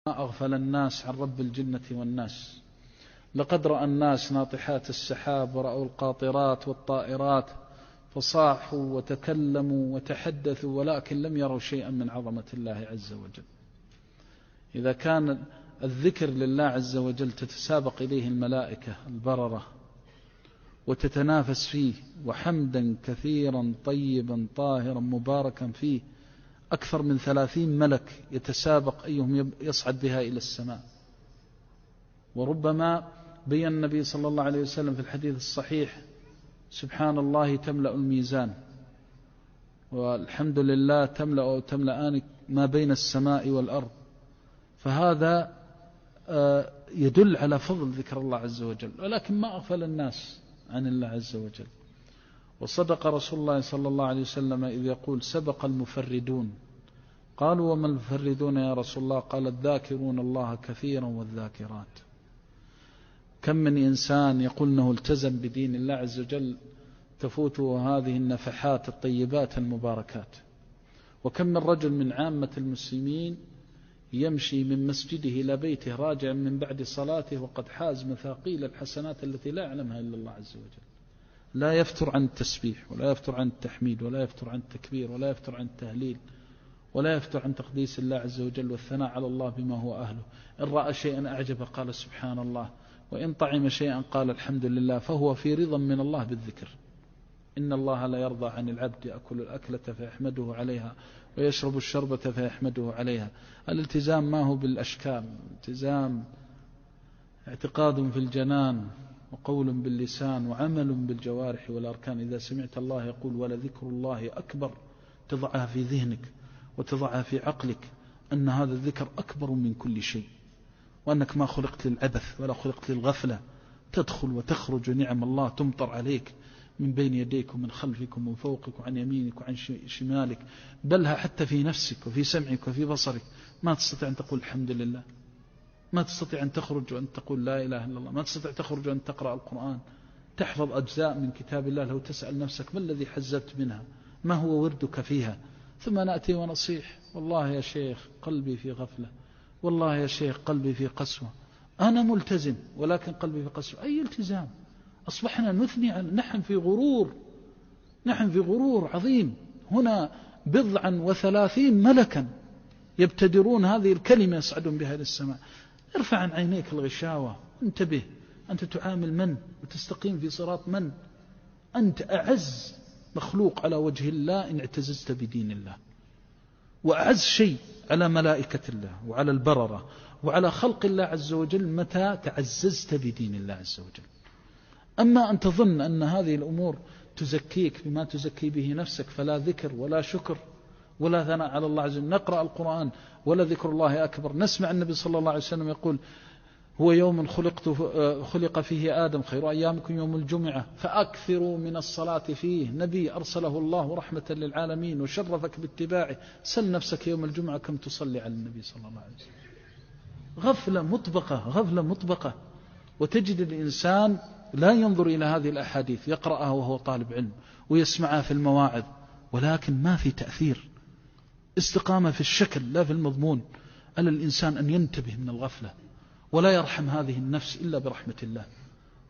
ما أغفل الناس عن رب الجنة والناس. لقد رأى الناس ناطحات السحاب ورأوا القاطرات والطائرات فصاحوا وتكلموا وتحدثوا، ولكن لم يروا شيئا من عظمة الله عز وجل. إذا كان الذكر لله عز وجل تتسابق إليه الملائكة البررة وتتنافس فيه، وحمدا كثيرا طيبا طاهرا مباركا فيه، أكثر من 30 ملك يتسابق أيهم يصعد بها إلى السماء. وربما بين النبي صلى الله عليه وسلم في الحديث الصحيح: سبحان الله تملأ الميزان، والحمد لله تملأ أو تملأان ما بين السماء والأرض. فهذا يدل على فضل ذكر الله عز وجل، ولكن ما أغفل الناس عن الله عز وجل. وصدق رسول الله صلى الله عليه وسلم إذ يقول: سبق المفردون. قالوا: وما المفردون يا رسول الله؟ قال: الذاكرون الله كثيرا والذاكرات. كم من إنسان يقول أنه التزم بدين الله عز وجل تفوته هذه النفحات الطيبات المباركات، وكم من رجل من عامة المسلمين يمشي من مسجده إلى بيته راجعا من بعد صلاته وقد حاز مثاقيل الحسنات التي لا يعلمها إلا الله عز وجل. لا يفتر عن التسبيح، ولا يفتر عن التحميد، ولا يفتر عن التكبير، ولا يفتر عن التهليل، ولا يفتر عن تقديس الله عز وجل والثناء على الله بما هو أهله. إن رأى شيئا أعجبه قال سبحان الله، وإن طعم شيئا قال الحمد لله، فهو في رضا من الله بالذكر. إن الله لا يرضى عن العبد يأكل الأكلة فيحمده عليها ويشرب الشربة فيحمده عليها. الالتزام ما هو بالأشكال، الالتزام اعتقاد في الجنان وقول باللسان وعمل بالجوارح والأركان. إذا سمعت الله يقول ولذكر الله أكبر تضعها في ذهنك وتضعها في عقلك أن هذا الذكر أكبر من كل شيء، وأنك ما خلقت للعبث ولا خلقت للغفلة. تدخل وتخرج نعم الله تمطر عليك من بين يديك ومن خلفك ومن فوقك وعن يمينك وعن شمالك، بلها حتى في نفسك وفي سمعك وفي بصرك. ما تستطيع أن تقول الحمد لله، ما تستطيع أن تخرج وأن تقول لا إله إلا الله، ما تستطيع تخرج وأن تقرأ القرآن، تحفظ أجزاء من كتاب الله. لو تسأل نفسك ما الذي حزبت منها، ما هو وردك فيها، ثم نأتي ونصيح: والله يا شيخ قلبي في غفلة، والله يا شيخ قلبي في قسوة، أنا ملتزم ولكن قلبي في قسوة. أي التزام؟ أصبحنا نثني نحن في غرور، نحن في غرور عظيم. هنا 30 ملكا يبتدرون هذه الكلمة يصعدون بها إلى السماء. ارفع عن عينيك الغشاوة، انتبه، أنت تعامل من وتستقيم في صراط من؟ أنت أعز مخلوق على وجه الله إن اعتززت بدين الله، وأعز شيء على ملائكة الله وعلى البررة وعلى خلق الله عز وجل متى تعززت بدين الله عز وجل. أما أن تظن أن هذه الأمور تزكيك بما تزكي به نفسك، فلا ذكر ولا شكر ولا ثناء على الله عز وجل. نقرأ القرآن ولا ذكر الله أكبر. نسمع النبي صلى الله عليه وسلم يقول: هو يوم خلق فيه آدم، خير أيامكم يوم الجمعة فأكثروا من الصلاة فيه. نبي أرسله الله رحمة للعالمين وشرفك باتباعه. سل نفسك يوم الجمعة كم تصلي على النبي صلى الله عليه وسلم. غفلة مطبقة، غفلة مطبقة. وتجد الإنسان لا ينظر إلى هذه الأحاديث، يقرأها وهو طالب علم ويسمعها في المواعظ، ولكن ما في تأثير، استقامة في الشكل لا في المضمون. على الإنسان أن ينتبه من الغفلة، ولا يرحم هذه النفس إلا برحمة الله.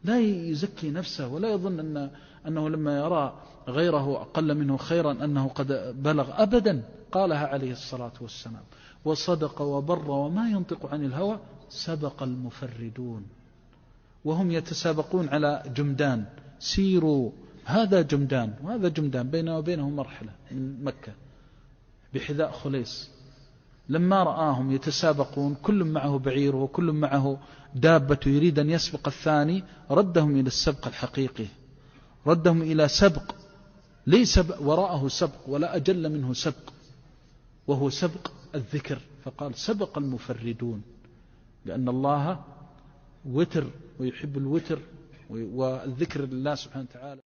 لا يزكي نفسه ولا يظن أنه لما يرى غيره أقل منه خيرا أنه قد بلغ. أبدا، قالها عليه الصلاة والسلام: وصدق وبر وما ينطق عن الهوى سبق المفردون. وهم يتسابقون على جمدان، سيروا، هذا جمدان وهذا جمدان، بينه وبينه مرحلة من مكة بحذاء خليص. لما رآهم يتسابقون كل معه بعير وكل معه دابة يريد أن يسبق الثاني، ردهم إلى السبق الحقيقي، ردهم إلى سبق ليس وراءه سبق ولا أجل منه سبق، وهو سبق الذكر. فقال: سبق المفردون، لأن الله وتر ويحب الوتر والذكر لله سبحانه وتعالى.